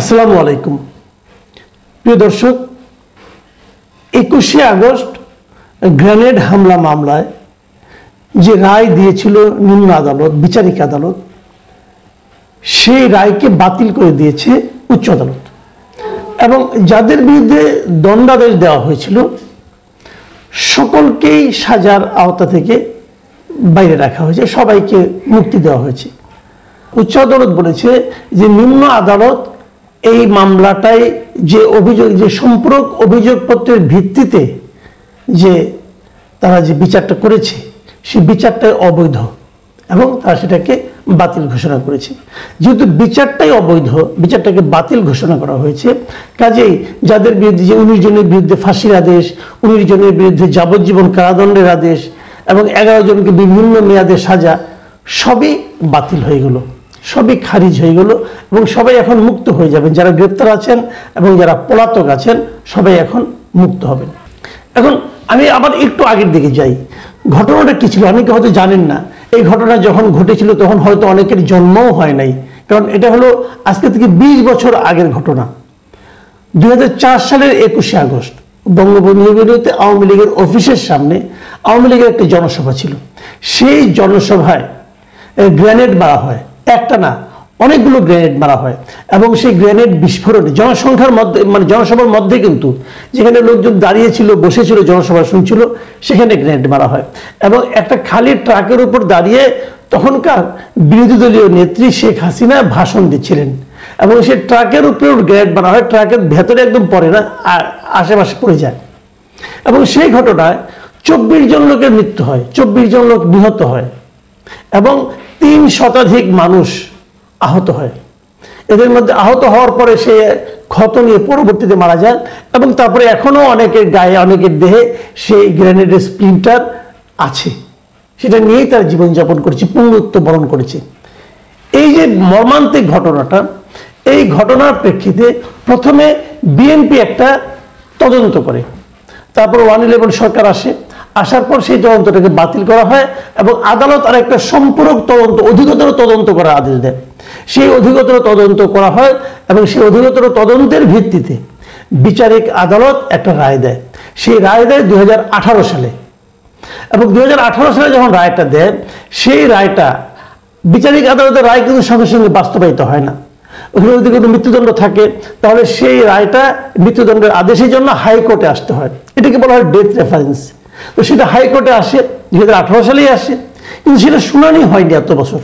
আসসালামু আলাইকুম প্রিয় দর্শক 21শে আগস্ট গ্রেনেড হামলা মামলায় যে রায় দিয়েছিল নিম্ন আদালত বিচারিক আদালত সেই রায়কে বাতিল করে দিয়েছে উচ্চ আদালত এবং যাদের বিরুদ্ধে দণ্ডাদেশ দেওয়া হয়েছিল সকলকেই সাজার আওতা থেকে বাইরে রাখা হয়েছে, সবাইকে মুক্তি দেওয়া হয়েছে। উচ্চ আদালত বলেছে যে নিম্ন আদালত এই মামলাটায় যে অভিযোগ, যে সম্পূরক অভিযোগপত্রের ভিত্তিতে যে তারা যে বিচারটা করেছে সেই বিচারটাই অবৈধ এবং তারা সেটাকে বাতিল ঘোষণা করেছে। যেহেতু বিচারটাই অবৈধ, বিচারটাকে বাতিল ঘোষণা করা হয়েছে, কাজেই যাদের বিরুদ্ধে যে 19 জনের বিরুদ্ধে ফাঁসির আদেশ, 19 জনের বিরুদ্ধে যাবজ্জীবন কারাদণ্ডের আদেশ এবং 11 জনকে বিভিন্ন মেয়াদে সাজা সবই বাতিল হয়ে গেল, সবই খারিজ হয়ে গেল এবং সবাই এখন মুক্ত হয়ে যাবেন। যারা গ্রেপ্তার আছেন এবং যারা পলাতক আছেন সবাই এখন মুক্ত হবেন। এখন আমি আবার একটু আগের দিকে যাই। ঘটনাটা কি ছিল অনেকে হয়তো জানেন না। এই ঘটনা যখন ঘটেছিল তখন হয়তো অনেকের জন্মও হয় নাই, কারণ এটা হলো আজকে থেকে 20 বছর আগের ঘটনা। 2004 সালের 21শে আগস্ট বঙ্গবন্ধু এভিনিউতে আওয়ামী লীগের অফিসের সামনে আওয়ামী লীগের একটা জনসভা ছিল। সেই জনসভায় গ্রেনেড মারা হয়, একটা না অনেকগুলো গ্রেনেড মারা হয় এবং সেই গ্রেনেড বিস্ফোরণে জনসংখ্যার মধ্যে, মানে জনসভার মধ্যে, কিন্তু যেখানে লোকজন দাঁড়িয়েছিল বসেছিল জনসভা শুনছিল সেখানে গ্রেনেড মারা হয় এবং একটা খালি ট্রাকের উপর দাঁড়িয়ে তখনকার বিরোধী দলীয় নেত্রী শেখ হাসিনা ভাষণ দিচ্ছিলেন এবং সেই ট্রাকের উপরেও গ্রেনেড মারা হয়, ট্রাকের ভেতরে একদম পড়ে না, আশেপাশে পড়ে যায় এবং সেই ঘটনায় 24 জন লোকের মৃত্যু হয়, 24 জন লোক নিহত হয় এবং 3 শতাধিক মানুষ আহত হয়। এদের মধ্যে আহত হওয়ার পরে সে ক্ষত নিয়ে পরবর্তীতে মারা যায় এবং তারপরে এখনো অনেকের গায়ে, অনেকের দেহে সেই গ্রেনেডের স্প্লিন্টার আছে, সেটা নিয়েই তারা জীবনযাপন করেছে, পুনরুত্থ বরণ করেছে। এই যে মর্মান্তিক ঘটনাটা, এই ঘটনার প্রেক্ষিতে প্রথমে বিএনপি একটা তদন্ত করে, তারপর 111 সরকার আসে, আসার পর সেই তদন্তটাকে বাতিল করা হয় এবং আদালত আর একটা সম্পূরক তদন্ত, অধিকতর তদন্ত করার আদেশ দেয়। সেই অধিকতর তদন্ত করা হয় এবং সেই অধিকতর তদন্তের ভিত্তিতে বিচারিক আদালত একটা রায় দেয়। সেই রায় দেয় 2018 সালে এবং 2018 সালে যখন রায়টা দেয়, সেই রায়টা বিচারিক আদালতের রায় কিন্তু সঙ্গে সঙ্গে বাস্তবায়িত হয় না। ওখানে যদি কোনো মৃত্যুদণ্ড থাকে তাহলে সেই রায়টা মৃত্যুদণ্ডের আদেশের জন্য হাইকোর্টে আসতে হয়, এটাকে বলা হয় ডেথ রেফারেন্স। তো সেটা হাইকোর্টে আসে, 2018 সালেই আসে, কিন্তু সেটা শুনানি হয়নি এত বছর।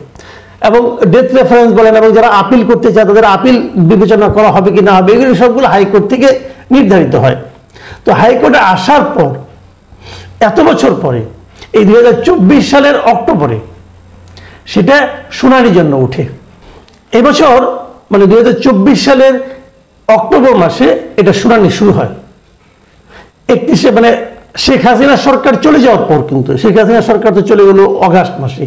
এবং ডেথ রেফারেন্স বলেন এবং যারা আপিল করতে চায় তাদের আপিল বিবেচনা করা হবে কি না হবে, এগুলো সবগুলো হাইকোর্ট থেকে নির্ধারিত হয়। তো হাইকোর্টে আসার পর এত বছর পরে এই 2024 সালের অক্টোবরে সেটা শুনানির জন্য উঠে। এবছর মানে 2024 সালের অক্টোবর মাসে এটা শুনানি শুরু হয়। 31শে মানে শেখ হাসিনা সরকার চলে যাওয়ার পর, কিন্তু শেখ হাসিনা সরকার তো চলে গেল অগাস্ট মাসে,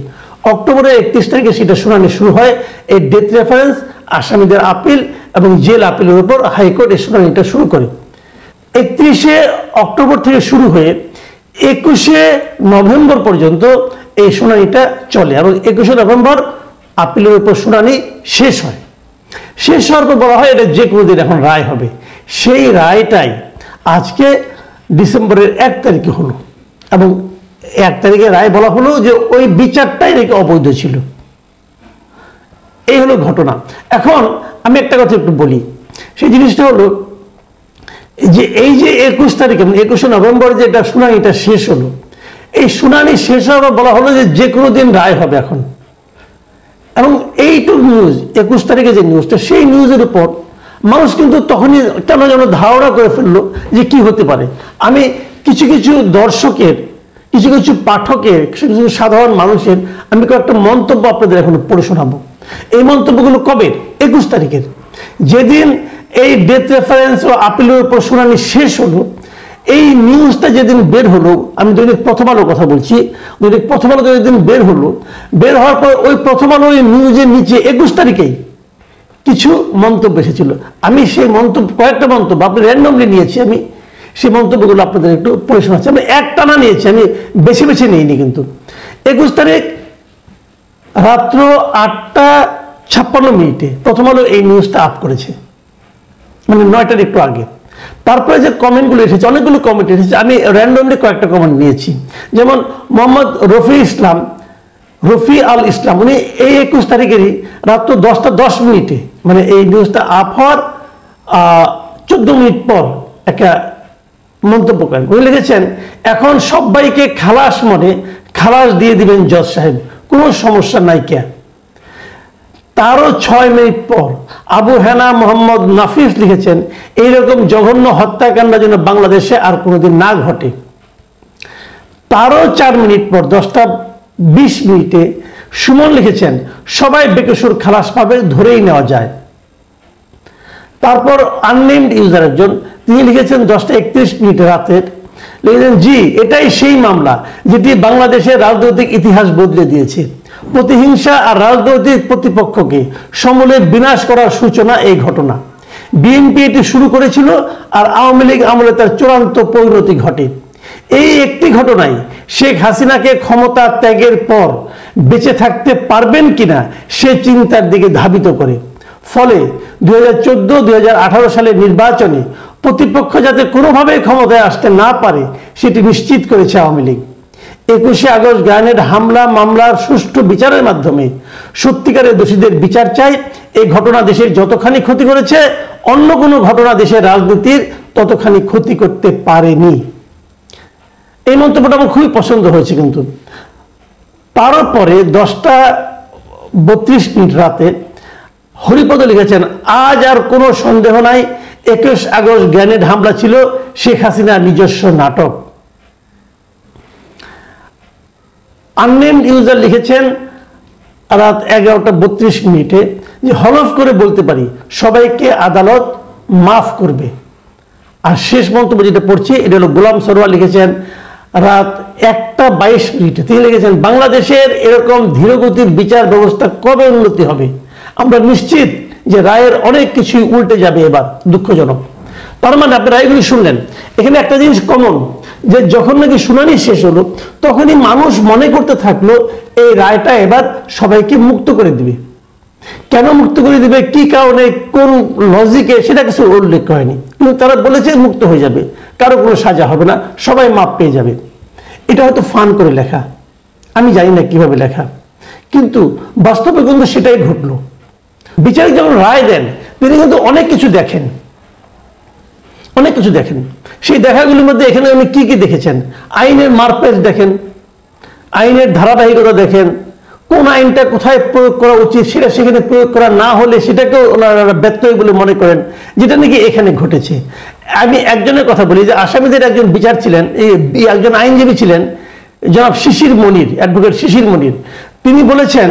অক্টোবরে 31 তারিখে সেটা শুনানি শুরু হয়। এই ডেথ রেফারেন্স, আসামিদের আপিল এবং জেল আপিলের উপর হাইকোর্ট এই শুনানিটা শুরু করে। 31শে অক্টোবর থেকে শুরু হয়ে 21শে নভেম্বর পর্যন্ত এই শুনানিটা চলে এবং 21শে নভেম্বর আপিলের উপর শুনানি শেষ হয়। শেষ হওয়ার পর বলা হয় এটা যে কোনো দিন এখন রায় হবে। সেই রায়টাই আজকে ডিসেম্বরের 1 তারিখে হলো এবং 1 তারিখে রায় বলা হলো যে ওই বিচারটাই নাকি অবৈধ ছিল। এই হলো ঘটনা। এখন আমি একটা কথা একটু বলি, সেই জিনিসটা হলো যে এই যে 21 তারিখে 21শে নভেম্বর যেটা শুনানিটা শেষ হলো, এই শুনানি শেষ হওয়ার বলা হলো যে কোনো দিন রায় হবে এখন। এবং এইটুকু নিউজ, 21 তারিখে যে নিউজটা, সেই নিউজের উপর মানুষ কিন্তু তখনই কেন যেন ধারণা করে ফেললো যে কি হতে পারে। আমি কিছু কিছু দর্শকের, কিছু কিছু পাঠকের, কিছু কিছু সাধারণ মানুষের আমি কয়েকটা মন্তব্য আপনাদের এখন পড়ে শোনাবো। এই মন্তব্যগুলো কবে? 21 তারিখের, যেদিন এই ডেথ রেফারেন্স ও আপিলের উপর শুনানি শেষ হলো। এই নিউজটা যেদিন বের হলো, আমি দৈনিক প্রথম আলোর কথা বলছি, দৈনিক প্রথম আলো যেদিন বের হলো, বের হওয়ার পর ওই প্রথম আলো এই নিউজের নিচে 21 তারিখেই কিছু মন্তব্য এসেছিল। আমি সেই মন্তব্য, কয়েকটা মন্তব্য আপনি র্যান্ডমলি নিয়েছি, আমি সেই মন্তব্যগুলো আপনাদের একটু পড়ে শোনাচ্ছি। আমি একটানা নিয়েছি, আমি বেছে বেছে নিইনি। কিন্তু 21 তারিখ রাত্র 8টা 56 মিনিটে প্রথম আলো এই নিউজটা আপ করেছে। মানে 9টার একটু আগে। তারপরে যে কমেন্টগুলো এসেছে, অনেকগুলো কমেন্ট এসেছে, আমি র্যান্ডমলি কয়েকটা কমেন্ট নিয়েছি। যেমন মোহাম্মদ রফি আল ইসলাম, উনি এই 21 তারিখেরই রাত্র 10টা 10 মিনিটে, মানে এই নিউজটা আপ হওয়ার 14 মিনিট পর একটা মন্তব্য করেন। উনি লিখেছেন, এখন সবাইকে খালাস মনে খালাস দিয়ে দিবেন জজ সাহেব, কোনো সমস্যা নাই কে। তারও 6 মিনিট পর আবু হেনা মোহাম্মদ নাফিস লিখেছেন, এইরকম জঘন্য হত্যাকাণ্ড যেন বাংলাদেশে আর কোনোদিন না ঘটে। তারও 4 মিনিট পর 10টা 20 মিনিটে সুমন লিখেছেন, সবাই বেকসুর খালাস পাবে, ধরেই নেওয়া যায়। তারপর আননেমড ইউজার একজন, তিনি লিখেছেন 10টা 31 রাতের, লিখেছেন, জি এটাই সেই মামলা যেটি বাংলাদেশের রাজনৈতিক ইতিহাস বদলে দিয়েছে। প্রতিহিংসা আর রাজনৈতিক প্রতিপক্ষকে সমূলে বিনাশ করার সূচনা এই ঘটনা। বিএনপি এটি শুরু করেছিল আর আওয়ামী লীগ আমলে তার চূড়ান্ত পরিণতি ঘটে। এই একটি ঘটনায় শেখ হাসিনাকে ক্ষমতা ত্যাগের পর বেঁচে থাকতে পারবেন কিনা সে চিন্তার দিকে ধাবিত করে। ফলে 2014-2018 সালের নির্বাচনে প্রতিপক্ষ যাতে কোনোভাবেই ক্ষমতায় আসতে না পারে সেটি নিশ্চিত করেছে আওয়ামী লীগ। 21শে আগস্ট গ্রেনেড হামলা মামলার সুষ্ঠু বিচারের মাধ্যমে সত্যিকারের দোষীদের বিচার চাই। এই ঘটনা দেশের যতখানি ক্ষতি করেছে, অন্য কোনো ঘটনা দেশের রাজনীতির ততখানি ক্ষতি করতে পারেনি। এই মন্তব্যটা আমার খুবই পছন্দ হয়েছে। কিন্তু তারপরে 10টা 32 রাতে হরিপদ লিখেছেন, আজ আর কোনো সন্দেহ নাই 21 আগস্ট গ্রেনেড হামলা ছিল শেখ হাসিনার নিজস্ব নাটক। আননেমড ইউজার লিখেছেন রাত 11টা 32 মিনিটে, যে হলফ করে বলতে পারি সবাইকে আদালত মাফ করবে। আর শেষ মন্তব্য যেটা পড়ছি, এটা হলো গোলাম সরোয়ার লিখেছেন রাত 1টা 22 মিনিটে, তিনি লিখেছেন, বাংলাদেশের এরকম ধীরগতির বিচার ব্যবস্থা কবে উন্নতি হবে? আমরা নিশ্চিত যে রায়ের অনেক কিছুই উল্টে যাবে এবার, দুঃখজনক। তার মানে আপনি রায়গুলি শুনলেন, এখানে একটা জিনিস কমন, যে যখন নাকি শুনানি শেষ হলো তখনই মানুষ মনে করতে থাকলো এই রায়টা এবার সবাইকে মুক্ত করে দিবে। কেন মুক্ত করে দিবে, কি কারণে, কোন লজিকে, সেটা কিছু উল্লেখ করেনি। কিন্তু তারা বলেছে মুক্ত হয়ে যাবে, কারো কোনো সাজা হবে না, সবাই মাপ পেয়ে যাবে। এটা হয়তো ফান করে লেখা, আমি জানি না কিভাবে লেখা, কিন্তু বাস্তবে কিন্তু সেটাই ঘটলো। বিচারক যখন রায় দেন তিনি কিন্তু অনেক কিছু দেখেন, অনেক কিছু দেখেন। সেই দেখাগুলির মধ্যে এখানে উনি কি কি দেখেছেন, আইনের মারপ্যাচ দেখেন, আইনের ধারাবাহিকতা দেখেন, কোন আইনটা কোথায় প্রয়োগ করা উচিত সেটা সেখানে প্রয়োগ করা না হলে সেটাকেও ওনারা ব্যত্যয় বলে মনে করেন, যেটা নাকি এখানে ঘটেছে। আমি একজনের কথা বলি, যে আসামিদের একজন বিচার ছিলেন, একজন আইনজীবী ছিলেন জনাব শিশির মনির, অ্যাডভোকেট শিশির মনির। তিনি বলেছেন